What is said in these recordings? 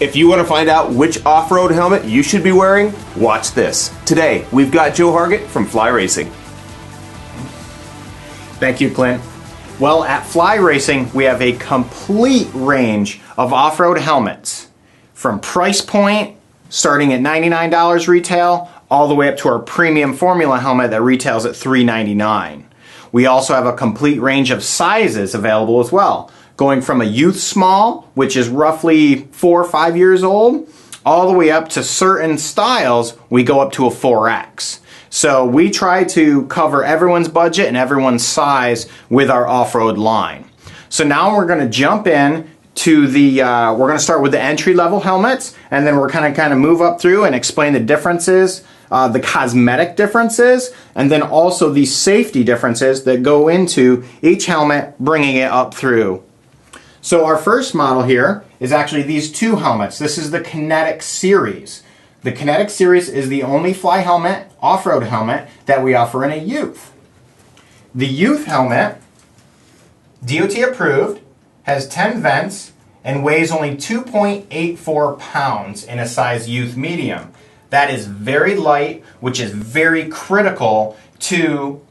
If you want to find out which off-road helmet you should be wearing, watch this. Today, we've got Joe Hargett from Fly Racing. Thank you, Clint. Well, at Fly Racing, we have a complete range of off-road helmets. From price point, starting at $99 retail, all the way up to our premium formula helmet that retails at $399. We also have a complete range of sizes available as well, going from a youth small, which is roughly 4 or 5 years old, all the way up to certain styles, we go up to a 4X. So we try to cover everyone's budget and everyone's size with our off-road line. So now we're going to jump in to the, we're going to start with the entry-level helmets, and then we're kind of move up through and explain the differences, the cosmetic differences, and then also the safety differences that go into each helmet, bringing it up through. So our first model here is actually these two helmets. This is the Kinetic series. The Kinetic series is the only fly helmet, off-road helmet, that we offer in a youth. The youth helmet, DOT approved, has 10 vents, and weighs only 2.84 pounds in a size youth medium. That is very light, which is very critical to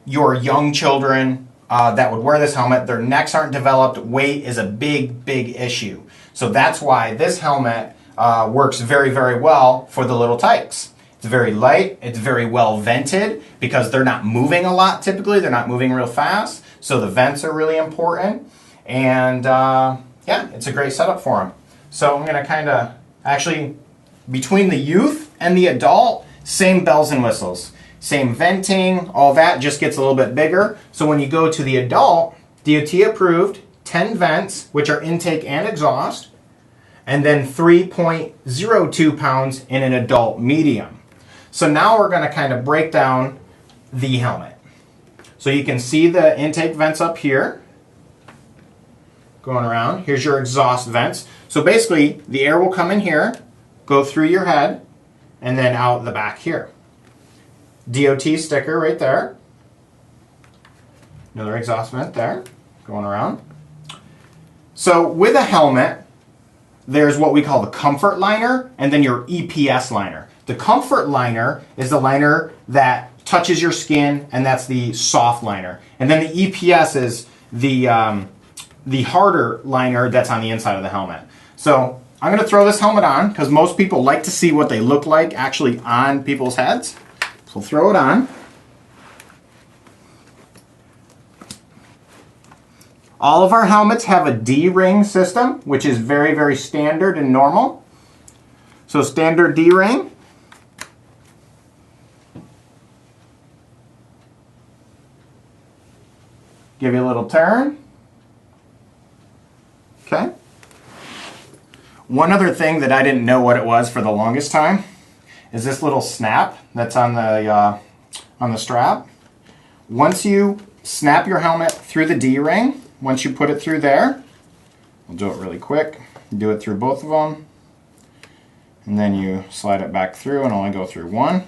your young children that would wear this helmet. Their necks aren't developed. Weight is a big, big issue. So that's why this helmet works very, very well for the little tykes. It's very light. It's very well vented because they're not moving a lot typically. They're not moving real fast. So the vents are really important. And yeah, it's a great setup for them. So I'm going to kind of actually, between the youth and the adult, same bells and whistles. Same venting, all that just gets a little bit bigger. So when you go to the adult, DOT approved, 10 vents, which are intake and exhaust, and then 3.02 pounds in an adult medium. So now we're going to kind of break down the helmet. So you can see the intake vents up here, going around. Here's your exhaust vents. So basically, the air will come in here, go through your head, and then out the back here. DOT sticker right there. Another exhaust vent there, going around. So with a helmet, there's what we call the comfort liner and then your EPS liner. The comfort liner is the liner that touches your skin, and that's the soft liner. And then the EPS is the harder liner that's on the inside of the helmet. So I'm going to throw this helmet on because most people like to see what they look like actually on people's heads. So we'll throw it on. All of our helmets have a D-ring system, which is very, very standard and normal. So standard D-ring. Give you a little turn. Okay. One other thing that I didn't know what it was for the longest time is this little snap that's on the strap. Once you snap your helmet through the D-ring, once you put it through there, we'll do it really quick. Do it through both of them, and then you slide it back through and only go through one.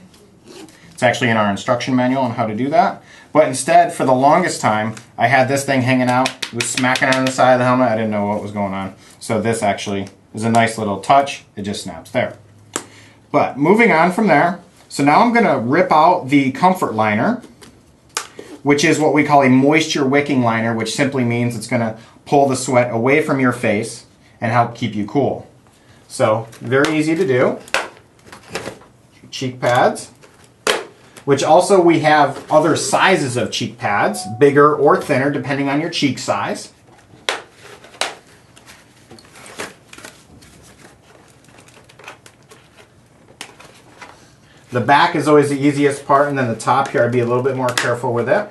It's actually in our instruction manual on how to do that. But instead, for the longest time, I had this thing hanging out. It was smacking on the side of the helmet. I didn't know what was going on. So this actually is a nice little touch. It just snaps there. But moving on from there, so now I'm going to rip out the comfort liner, which is what we call a moisture wicking liner, which simply means it's going to pull the sweat away from your face and help keep you cool. So very easy to do. Cheek pads, which also we have other sizes of cheek pads, bigger or thinner depending on your cheek size. The back is always the easiest part, and then the top here, I'd be a little bit more careful with it.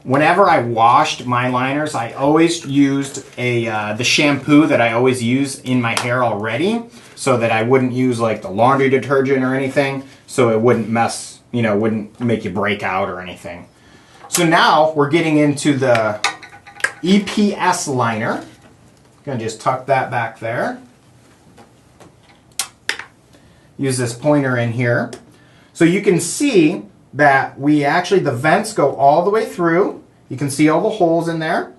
Whenever I washed my liners, I always used the shampoo that I always use in my hair already, so that I wouldn't use like the laundry detergent or anything, so it wouldn't mess, you know, wouldn't make you break out or anything. So now we're getting into the EPS liner. Gonna just tuck that back there. Use this pointer in here. So you can see that we actually, the vents go all the way through. You can see all the holes in there.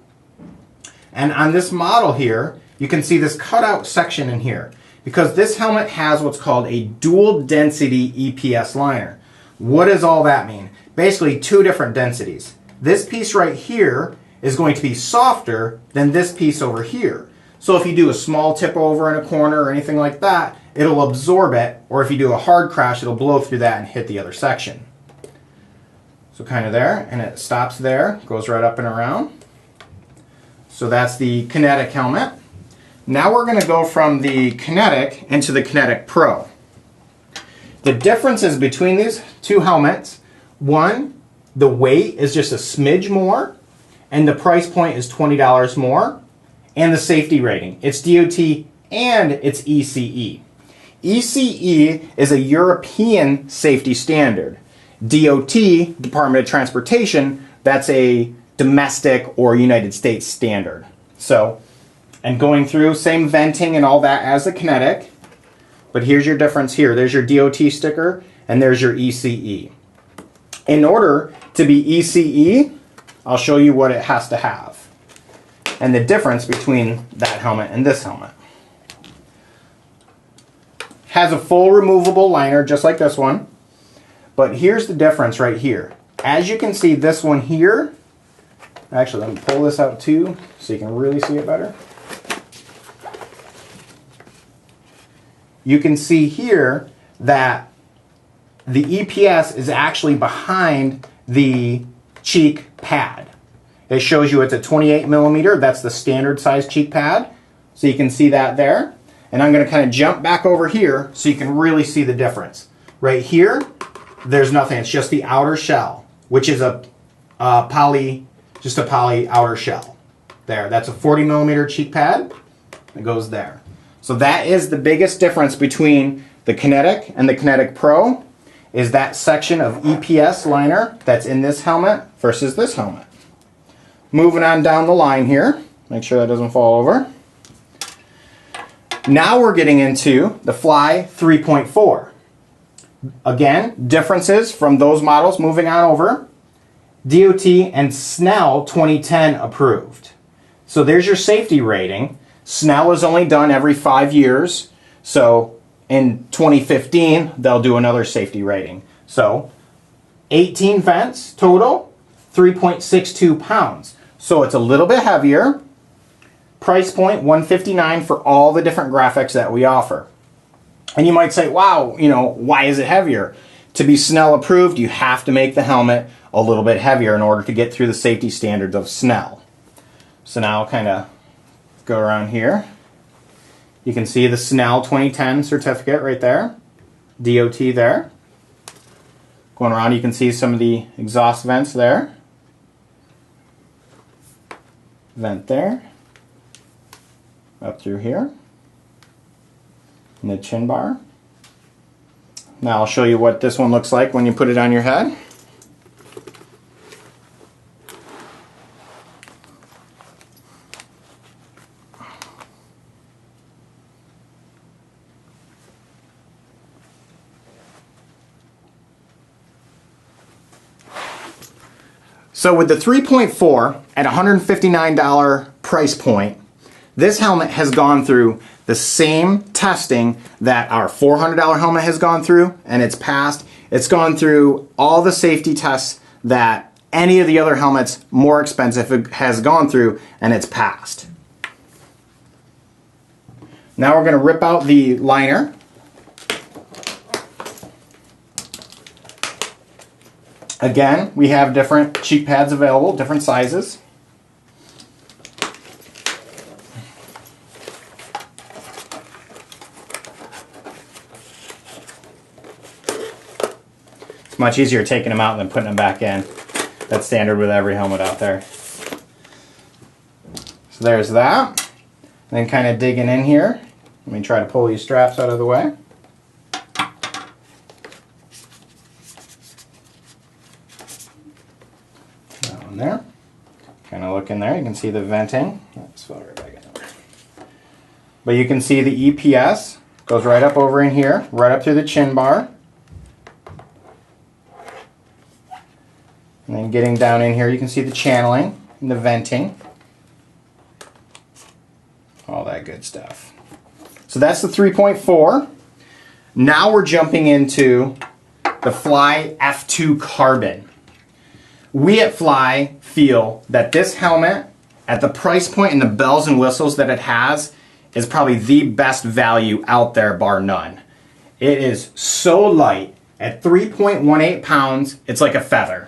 And on this model here, you can see this cutout section in here because this helmet has what's called a dual density EPS liner. What does all that mean? Basically two different densities. This piece right here is going to be softer than this piece over here. So if you do a small tip over in a corner or anything like that, it'll absorb it, or if you do a hard crash, it'll blow through that and hit the other section. So kind of there, and it stops there, goes right up and around. So that's the Kinetic helmet. Now we're going to go from the Kinetic into the Kinetic Pro. The differences between these two helmets, one, the weight is just a smidge more, and the price point is $20 more, and the safety rating. It's DOT and it's ECE. ECE is a European safety standard. DOT, Department of Transportation, that's a domestic or United States standard. So, and going through, same venting and all that as the Kinetic, but here's your difference here. There's your DOT sticker, and there's your ECE. In order to be ECE, I'll show you what it has to have, and the difference between that helmet and this helmet. Has a full removable liner, just like this one, but here's the difference right here. As you can see, this one here, actually let me pull this out too, so you can really see it better. You can see here that the EPS is actually behind the cheek pad. It shows you it's a 28 millimeter. That's the standard size cheek pad. So you can see that there. And I'm going to kind of jump back over here so you can really see the difference. Right here, there's nothing. It's just the outer shell, which is a poly outer shell. There, that's a 40 millimeter cheek pad. It goes there. So that is the biggest difference between the Kinetic and the Kinetic Pro, is that section of EPS liner that's in this helmet versus this helmet. Moving on down the line here, make sure that doesn't fall over. Now we're getting into the Fly 3.4. Again, differences from those models moving on over. DOT and Snell 2010 approved. So there's your safety rating. Snell is only done every 5 years. So in 2015, they'll do another safety rating. So 18 vents total, 3.62 pounds. So it's a little bit heavier. Price point $159 for all the different graphics that we offer. And you might say, wow, why is it heavier? To be Snell approved, you have to make the helmet a little bit heavier in order to get through the safety standards of Snell. So now I'll kind of go around here. You can see the Snell 2010 certificate right there. DOT there. Going around, you can see some of the exhaust vents there. Vent there. Up through here. And the chin bar. Now I'll show you what this one looks like when you put it on your head. So with the 3.4 at $159 price point, this helmet has gone through the same testing that our $400 helmet has gone through, and it's passed. It's gone through all the safety tests that any of the other helmets more expensive has gone through, and it's passed. Now we're going to rip out the liner. Again, we have different cheek pads available, different sizes. It's much easier taking them out than putting them back in. That's standard with every helmet out there. So there's that. And then kind of digging in here. Let me try to pull these straps out of the way. There. Kind of look in there, you can see the venting. Let's fill right back in there. But you can see the EPS goes right up over in here, right up through the chin bar. And then getting down in here, you can see the channeling and the venting. all that good stuff. So that's the 3.4. Now we're jumping into the Fly F2 Carbon. We at Fly feel that this helmet, at the price point and the bells and whistles that it has, is probably the best value out there, bar none. It is so light. At 3.18 pounds, it's like a feather.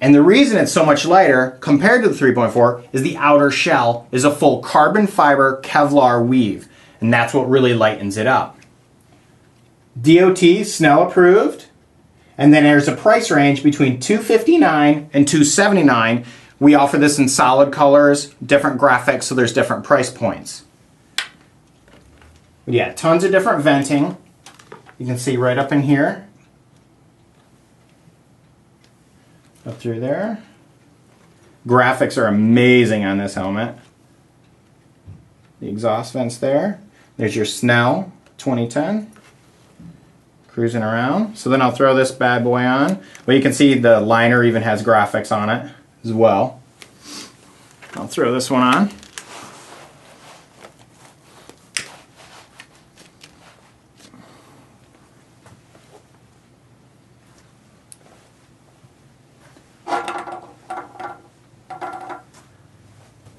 And the reason it's so much lighter compared to the 3.4 is the outer shell is a full carbon fiber Kevlar weave. And that's what really lightens it up. DOT, Snell approved. And then there's a price range between $259 and $279. We offer this in solid colors, different graphics, so there's different price points. But yeah, tons of different venting. You can see right up in here. Up through there. Graphics are amazing on this helmet. The exhaust vents there. There's your Snell 2010. Cruising around. So then I'll throw this bad boy on. Well, you can see the liner even has graphics on it as well. I'll throw this one on.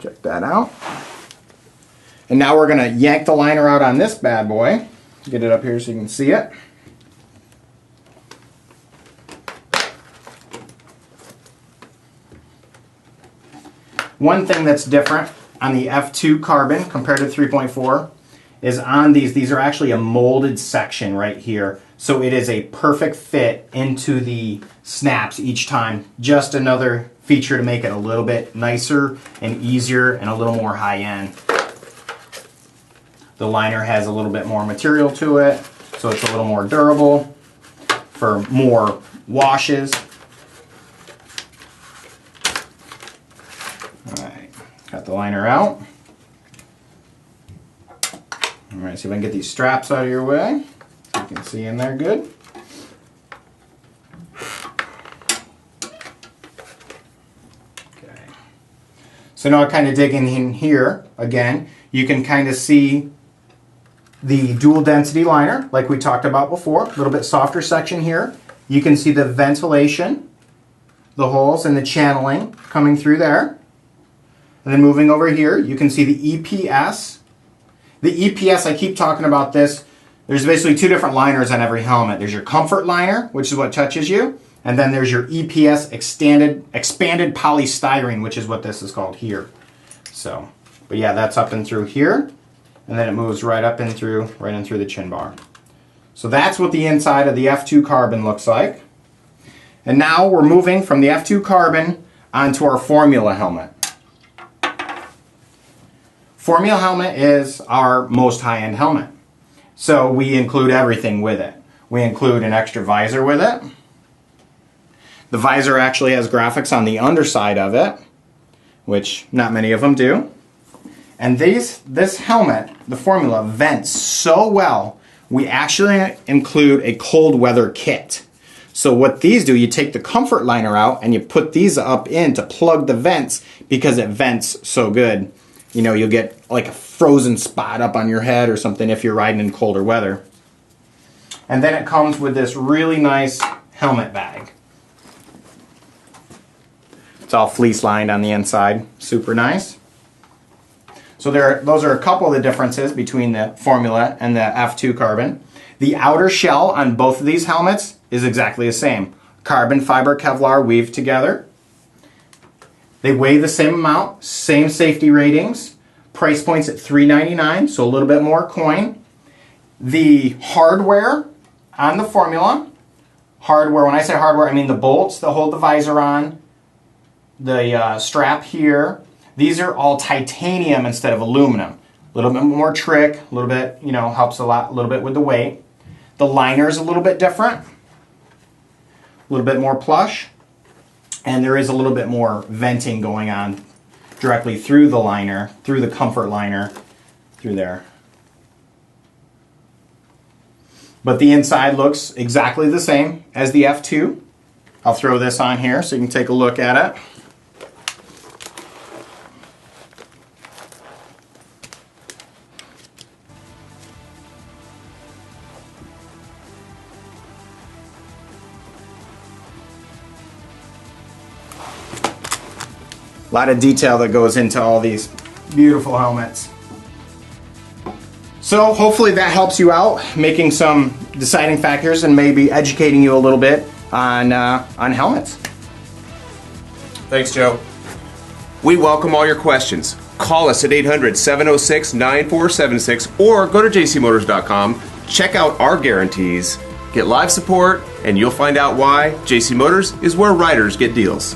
Check that out. And now we're going to yank the liner out on this bad boy. Get it up here so you can see it. One thing that's different on the F2 Carbon compared to 3.4 is on these are actually a molded section right here. So it is a perfect fit into the snaps each time. Just another feature to make it a little bit nicer and easier and a little more high-end. The liner has a little bit more material to it, so it's a little more durable for more washes. Alright, got the liner out. Alright, see if I can get these straps out of your way. So you can see in there good. Okay. So now kind of digging in here again, you can kind of see the dual density liner like we talked about before. A little bit softer section here. You can see the ventilation, the holes and the channeling coming through there. And then moving over here, you can see the EPS. The EPS, I keep talking about this. There's basically two different liners on every helmet. There's your comfort liner, which is what touches you. And then there's your EPS expanded polystyrene, which is what this is called here. So, but yeah, that's up and through here. And then it moves right up and through, right in through the chin bar. So that's what the inside of the F2 Carbon looks like. And now we're moving from the F2 Carbon onto our Formula helmet. Formula helmet is our most high-end helmet. So we include everything with it. We include an extra visor with it. The visor actually has graphics on the underside of it, which not many of them do. And this helmet, the Formula, vents so well, we actually include a cold weather kit. So what these do, you take the comfort liner out and you put these up in to plug the vents because it vents so good. You know, you'll get like a frozen spot up on your head or something if you're riding in colder weather. And then it comes with this really nice helmet bag. It's all fleece lined on the inside, super nice. So those are a couple of the differences between the Formula and the F2 Carbon. The outer shell on both of these helmets is exactly the same. Carbon fiber Kevlar weaved together. They weigh the same amount, same safety ratings. Price points at $399, so a little bit more coin. The hardware on the Formula, when I say hardware, I mean the bolts that hold the visor on, the strap here. These are all titanium instead of aluminum. A little bit more trick, a little bit, helps a little bit with the weight. The liner is a little bit different, a little bit more plush, and there is a little bit more venting going on directly through the liner, through the comfort liner, through there. But the inside looks exactly the same as the F2. I'll throw this on here so you can take a look at it. lot of detail that goes into all these beautiful helmets. So hopefully that helps you out, making some deciding factors and maybe educating you a little bit on helmets. Thanks, Joe. We welcome all your questions. Call us at 800-706-9476 or go to jcmotors.com. Check out our guarantees, get live support, and you'll find out why JC Motors is where riders get deals.